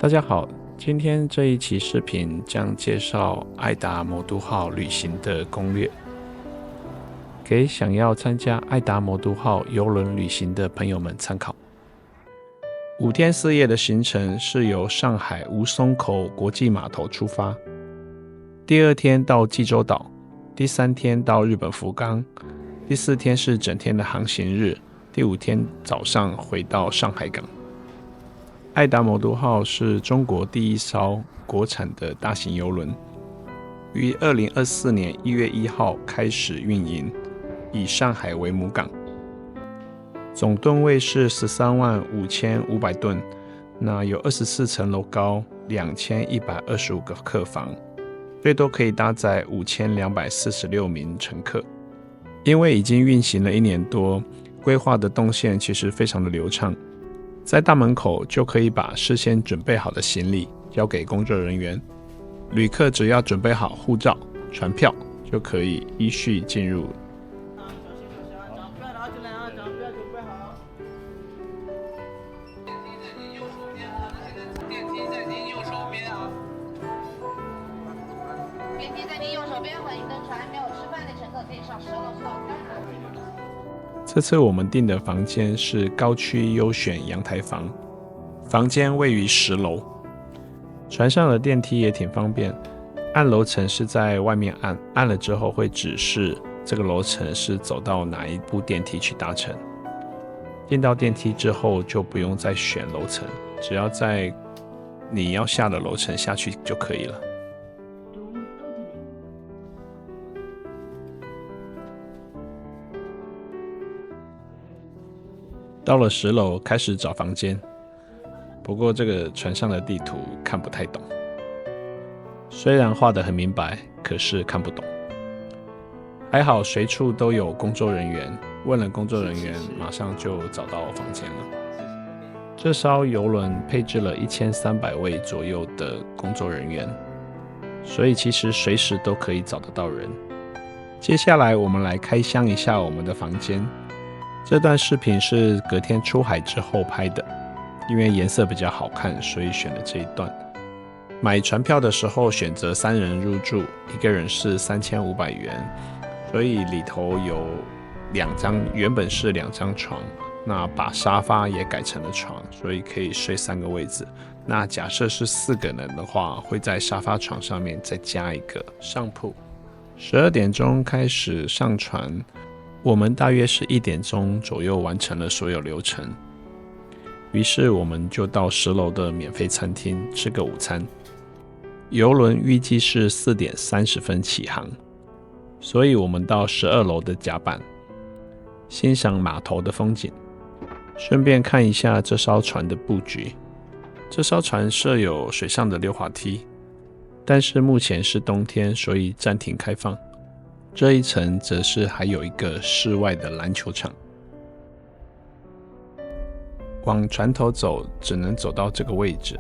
大家好，今天这一期视频将介绍爱达魔都号旅行的攻略，给想要参加爱达魔都号邮轮旅行的朋友们参考。5天4夜的行程是由上海吴淞口国际码头出发，第2天到济州岛，第3天到日本福冈，第4天是整天的航行日，第5天早上回到上海港。爱达魔都号是中国第一艘国产的大型邮轮，于2024年1月1号开始运营，以上海为母港。总吨位是135500吨，那有24层楼高，2125个客房，最多可以搭载5246名乘客。因为已经运行了1年多，规划的动线其实非常的流畅。在大门口就可以把事先准备好的行李交给工作人员，旅客只要准备好护照、船票，就可以依序进入。电梯在您右手边啊！电梯在您右手边，欢迎登船。没有吃饭的乘客可以上10楼去用餐。这次我们订的房间是高区优选阳台房，房间位于10楼。船上的电梯也挺方便，按楼层是在外面按了之后会指示这个楼层是走到哪一部电梯去搭乘。进到电梯之后就不用再选楼层，只要在你要下的楼层下去就可以了。到了10楼开始找房间，不过这个船上的地图看不太懂，虽然画得很明白，可是看不懂。还好随处都有工作人员，问了工作人员，马上就找到房间了。这艘邮轮配置了1300位左右的工作人员，所以其实随时都可以找得到人。接下来我们来开箱一下我们的房间。这段视频是隔天出海之后拍的，因为颜色比较好看，所以选了这一段。买船票的时候选择3人入住，一个人是3500元，所以里头有原本是2张床，那把沙发也改成了床，所以可以睡3个位置。那假设是4个人的话，会在沙发床上面再加一个上铺。12点钟开始上船，我们大约是1点钟左右完成了所有流程，于是我们就到10楼的免费餐厅吃个午餐。邮轮预计是4点30分起航，所以我们到12楼的甲板，欣赏码头的风景，顺便看一下这艘船的布局。这艘船设有水上的溜滑梯，但是目前是冬天，所以暂停开放。这一层则是还有一个室外的篮球场。往船头走，只能走到这个位置。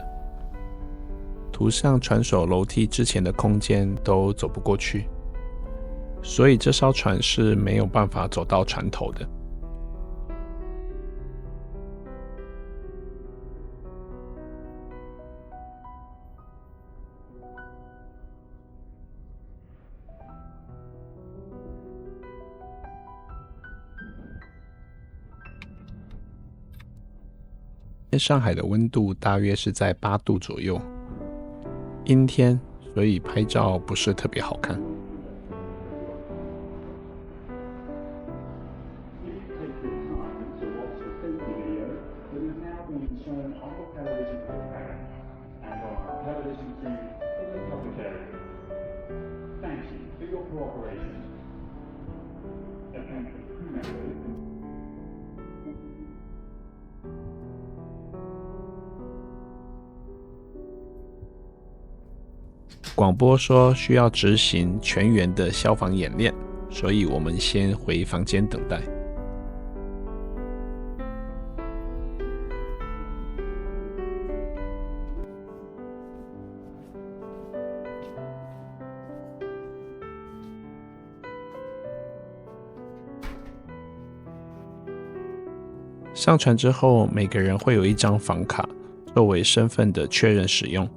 图上船首楼梯之前的空间都走不过去，所以这艘船是没有办法走到船头的。上海的温度大约是在8度左右，阴天，所以拍照不是特别好看。广播说需要执行全员的消防演练，所以我们先回房间等待。上船之后，每个人会有一张房卡，作为身份的确认使用。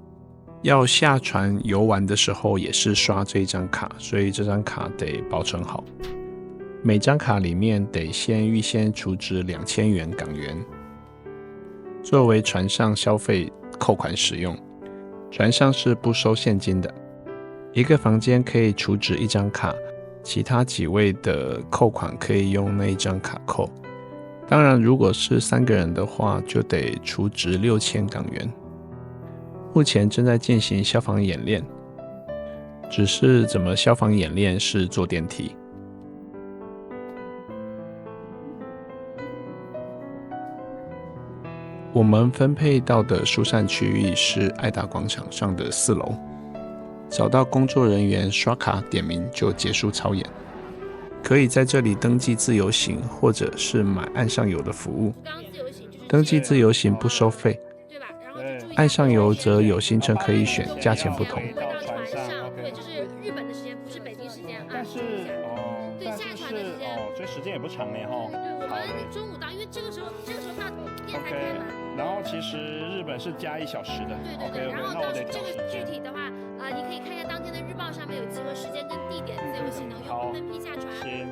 要下船游玩的时候也是刷这一张卡，所以这张卡得保存好。每张卡里面得预先储值2000元港元，作为船上消费扣款使用。船上是不收现金的，一个房间可以储值1张卡，其他几位的扣款可以用那一张卡扣。当然，如果是3个人的话，就得储值6000港元。目前正在进行消防演练，只是怎么消防演练是坐电梯。我们分配到的疏散区域是爱达广场上的4楼，找到工作人员刷卡点名就结束操演。可以在这里登记自由行，或者是买岸上游的服务。登记自由行不收费，岸上游则有行程可以选，价钱不同。回到船上，对，就是日本的时间，不是北京时间啊。但是对，下船的时间所以时间也不长呢哈。对，我们中午到，因为这个时候大店才开门。然后其实日本是加1小时的。对。然后到这个具体的话，你可以看一下当天的日报上面有集合时间跟地点，自由行能用分批下船。行，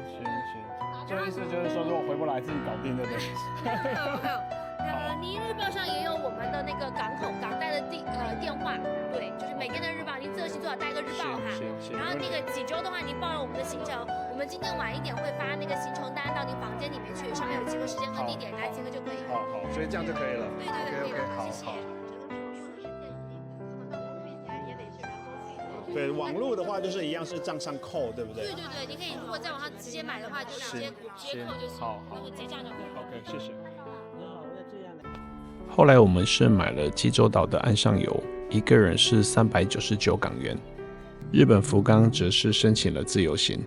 这意思就是说，如果回不来自己搞定，对不对？你日报上也有我们的那个港代的电话，对，就是每天的日报，您自由行最好带一个日报哈。然后那个几周的话，您报了我们的行程，我们今天晚一点会发那个行程单到您房间里面去，上面有集合时间和地点，来集合就可以了。好，所以这样就可以了。对，可以了，谢谢。对，网络的话就是一样是账上扣，对不对？对，你可以如果在网上直接买的话，就直接扣就行，那个结账就可以了。OK， 谢谢。后来我们是买了济州岛的岸上游，一个人是399港元。日本福冈则是申请了自由行。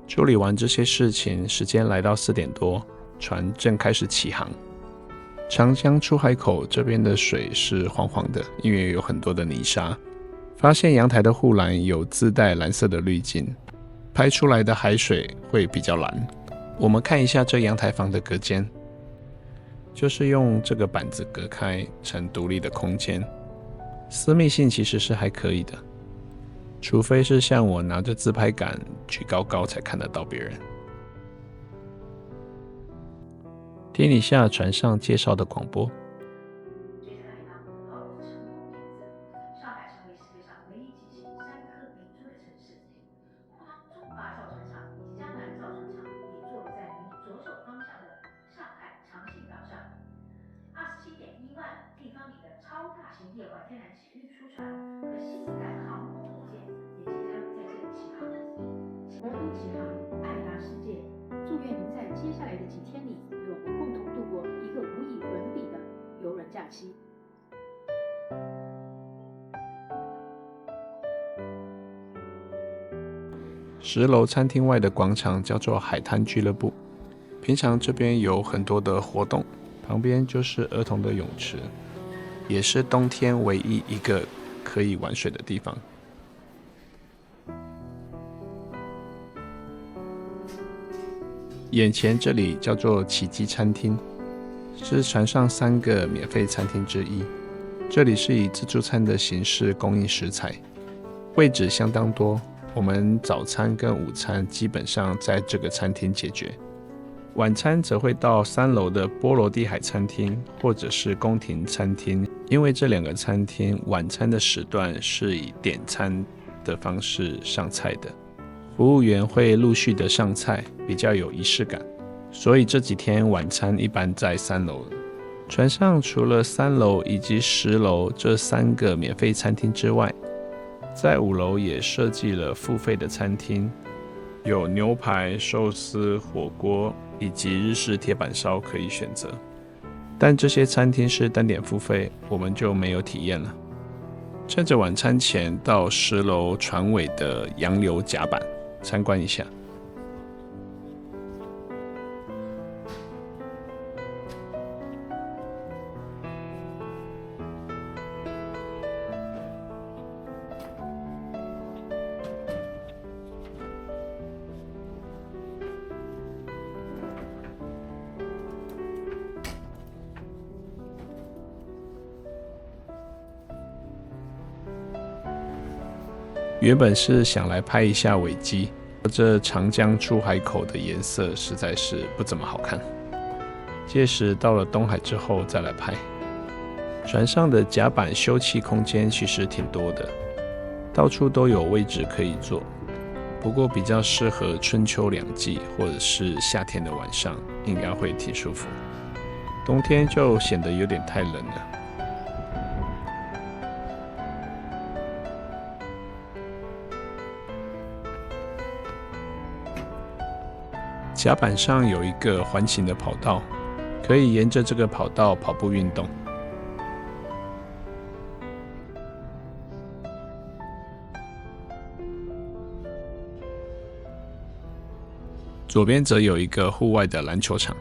处理完这些事情，时间来到4点多，船正开始起航。长江出海口这边的水是黄黄的，因为有很多的泥沙。发现阳台的护栏有自带蓝色的滤镜，拍出来的海水会比较蓝。我们看一下这阳台房的隔间，就是用这个板子隔开成独立的空间，私密性其实是还可以的，除非是像我拿着自拍杆举高高才看得到别人。听一下船上介绍的广播。液化天然气运输船和新干航空母舰也即将在这里起航。儿童起航，爱达世界，祝愿您在接下来的几天里与我们共同度过一个无以伦比的邮轮假期。10楼餐厅外的广场叫做海滩俱乐部，平常这边有很多的活动，旁边就是儿童的泳池。也是冬天唯一一个可以玩水的地方。眼前这里叫做奇迹餐厅，是船上3个免费餐厅之一。这里是以自助餐的形式供应食材，位置相当多。我们早餐跟午餐基本上在这个餐厅解决。晚餐则会到3楼的波罗的海餐厅或者是宫廷餐厅，因为这2个餐厅晚餐的时段是以点餐的方式上菜的，服务员会陆续的上菜，比较有仪式感，所以这几天晚餐一般在3楼。船上除了3楼以及10楼这3个免费餐厅之外，在5楼也设计了付费的餐厅，有牛排、寿司、火锅以及日式铁板烧可以选择，但这些餐厅是单点付费，我们就没有体验了。趁着晚餐前到10楼船尾的洋流甲板参观一下。原本是想来拍一下尾基，这长江出海口的颜色实在是不怎么好看。届时到了东海之后再来拍。船上的甲板休憩空间其实挺多的，到处都有位置可以坐，不过比较适合春秋两季或者是夏天的晚上，应该会挺舒服。冬天就显得有点太冷了。甲板上有一个环形的跑道，可以沿着这个跑道跑步运动。左边则有一个户外的篮球场。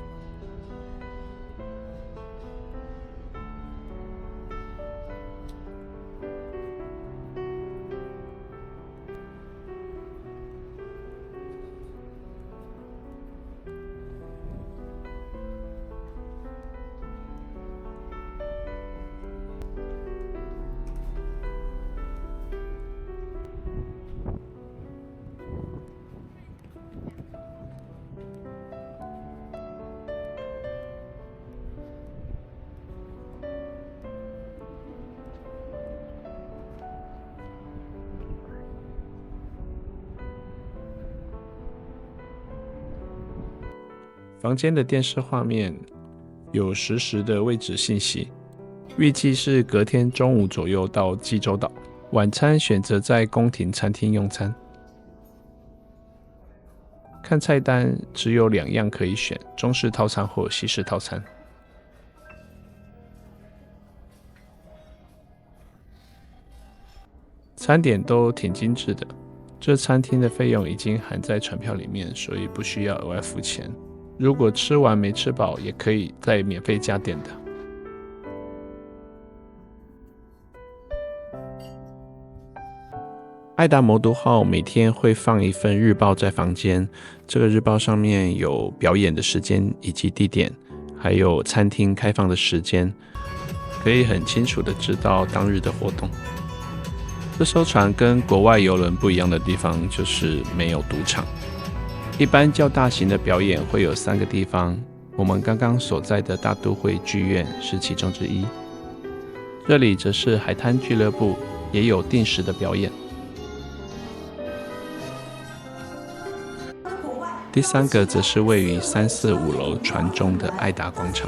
房间的电视画面有实时的位置信息，预计是隔天中午左右到济州岛。晚餐选择在宫廷餐厅用餐。看菜单只有2样可以选，中式套餐或西式套餐。餐点都挺精致的，这餐厅的费用已经含在船票里面，所以不需要额外付钱。如果吃完没吃饱，也可以再免费加点的。爱达魔都号每天会放一份日报在房间，这个日报上面有表演的时间以及地点，还有餐厅开放的时间，可以很清楚的知道当日的活动。这艘船跟国外邮轮不一样的地方就是没有赌场。一般较大型的表演会有3个地方，我们刚刚所在的大都会剧院是其中之一。这里则是海滩俱乐部，也有定时的表演。第3个则是位于3、4、5楼船中的爱达广场。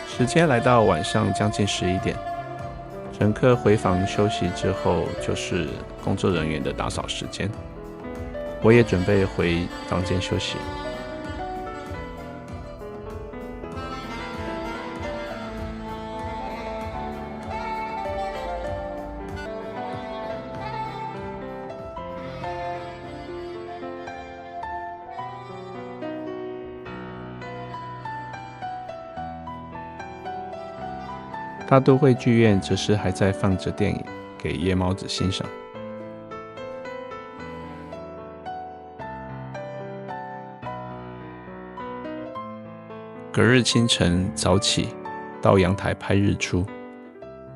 时间来到晚上将近11点，乘客回房休息之后，就是工作人员的打扫时间。我也准备回房间休息。大都会剧院则是还在放着电影给夜猫子欣赏。隔日清晨早起到阳台拍日出，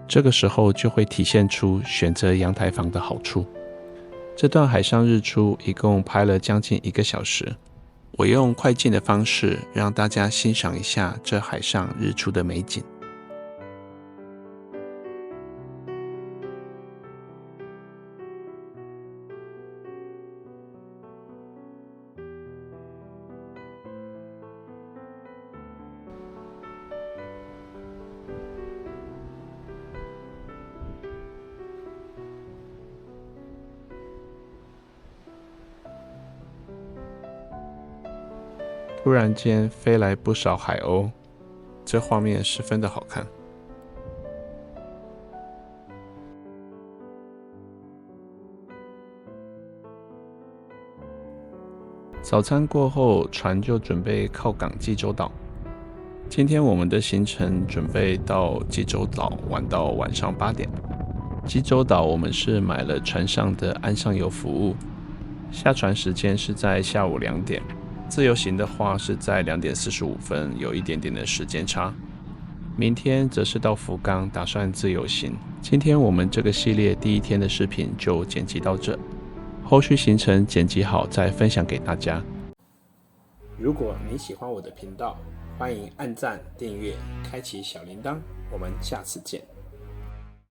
这个时候就会体现出选择阳台房的好处。这段海上日出一共拍了将近1个小时，我用快进的方式让大家欣赏一下这海上日出的美景。突然间飞来不少海鸥，这画面十分的好看。早餐过后，船就准备靠港济州岛。今天我们的行程准备到济州岛玩到晚上8点。济州岛我们是买了船上的岸上游服务，下船时间是在下午2点，自由行的话是在2点45分，有一点点的时间差。明天则是到福冈，打算自由行。今天我们这个系列第1天的视频就剪辑到这，后续行程剪辑好再分享给大家。如果你喜欢我的频道，欢迎按赞、订阅、开启小铃铛，我们下次见。